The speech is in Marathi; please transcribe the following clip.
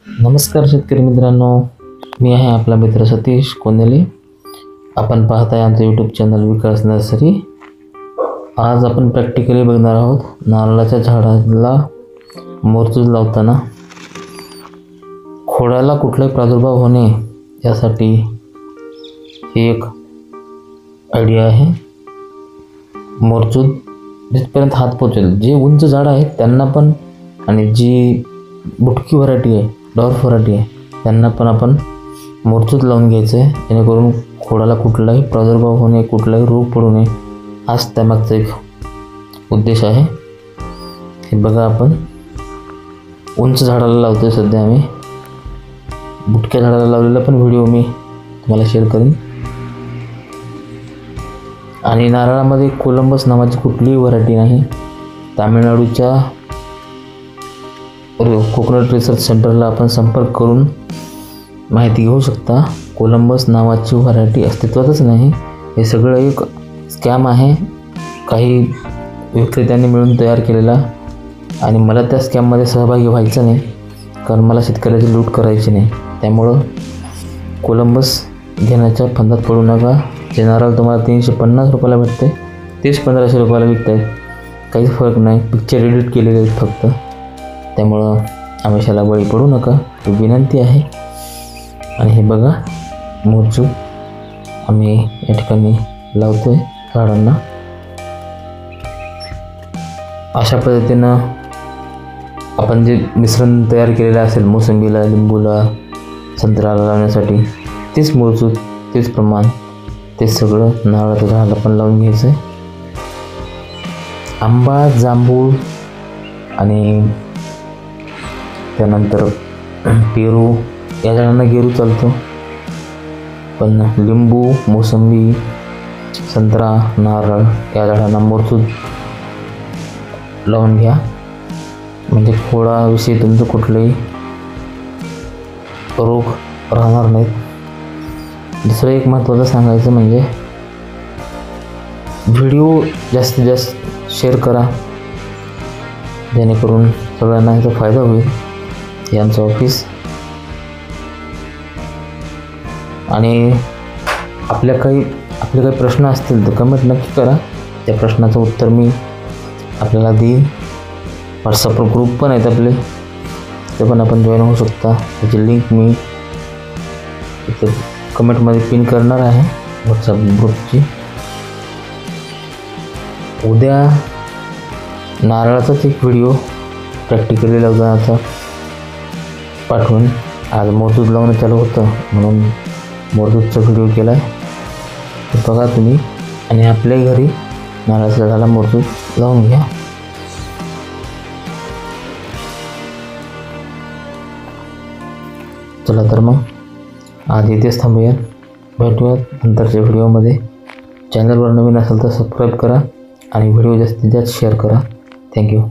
नमस्कार शेतकरी मित्रांनो, मी आहे आपला मित्र सतीश कोनेले. आपण पाहताय आमचं यूट्यूब चॅनल विकास नर्सरी. आज आपण प्रॅक्टिकली बघणार आहोत नारळाच्या झाडाला मोरचूज लावताना खोडाला कुठलाही प्रादुर्भाव होणे यासाठी ही एक आयडिया आहे. मोरचूज जिथपर्यंत हात पोचेल, जे उंच झाड आहेत त्यांना पण, आणि जी बुटकी व्हरायटी आहे, डॉर्फ व्हरायटी आहे, त्यांना पण आपण मोरचूज लावून घ्यायचं आहे, जेणेकरून खोडाला कुठलाही प्रादुर्भाव होणे, कुठलाही रोग पडू नये, हाच त्यामागचा एक उद्देश आहे. हे बघा, आपण उंच झाडाला लावतो आहे सध्या. आम्ही बुटक्या झाडाला लावलेला पण व्हिडिओ मी तुम्हाला शेअर करेन. आणि नारळामध्ये कोलंबस नावाची कुठलीही व्हरायटी नाही. तामिळनाडूच्या कोकोनट रिसर्च सेंटरला आपण संपर्क करून माहिती घेऊ शकता. कोलंबस नावाची व्हरायटी अस्तित्वातच नाही. हे सगळं एक स्कॅम आहे, काही विक्रेत्यांनी मिळून तयार केलेला. आणि मला त्या स्कॅममध्ये सहभागी व्हायचं नाही, कारण मला शेतकऱ्याची लूट करायची नाही. त्यामुळं कोलंबस घेण्याच्या फंदात पडू नका. जे नारळ तुम्हाला 350 रुपयाला भेटते तेच 1500 रुपयाला विकत आहेत. काहीच फरक नाही, पिक्चर एडिट केलेले आहेत फक्त. त्यामुळं आमिषाला बळी पडू नका, ही विनंती आहे. आणि हे बघा, मोरचूज आम्ही या ठिकाणी लावतो आहे झाडांना. अशा पद्धतीनं आपण जे मिश्रण तयार केलेलं असेल मोसंबीला, लिंबूला, संत्र्याला लावण्यासाठी, तेच मोरचूज, तेच प्रमाण, ते सगळं नारळाच्या झाडाला पण लावून घ्यायचं आहे. आंबा, जांभूळ आणि त्यानंतर पेरू या झाडांना गेरू चालतो, पण लिंबू, मोसंबी, संत्रा, नारळ या झाडांना मोरचूज लावून घ्या. म्हणजे खोडाविषयी तुमचं कुठलेही रोग राहणार नाहीत. दुसरं एक महत्त्वाचं सांगायचं म्हणजे व्हिडिओ जास्तीत जास्त शेअर करा, जेणेकरून सगळ्यांना ह्याचा फायदा होईल. हे आमचं ऑफिस. आणि आपले काही प्रश्न असतील तर कमेंट नक्की करा. त्या प्रश्नाचं उत्तर मी आपल्याला देईन. व्हॉट्सअप ग्रुप पण आहेत आपले, ते पण आपण जॉईन होऊ शकता. त्याची लिंक मी इथे कमेंटमध्ये पिन करणार आहे, व्हॉट्सअप ग्रुपची. उद्या नारळाचाच एक व्हिडिओ प्रॅक्टिकली लावतानाचा पाठवून. आज मोरचूज लावणं चालू होतं म्हणून मोरचूजचा व्हिडिओ केला आहे, ते बघा तुम्ही. आणि आपल्या घरी नारळाच्या झाडाला मोरचूज लावून घ्या. चला तर मग आज इथेच थांबूया. भेटूयात नंतरच्या व्हिडिओमध्ये. चॅनलवर नवीन असेल तर सबस्क्राईब करा आणि व्हिडिओ जास्तीत जास्त शेअर करा. थँक्यू.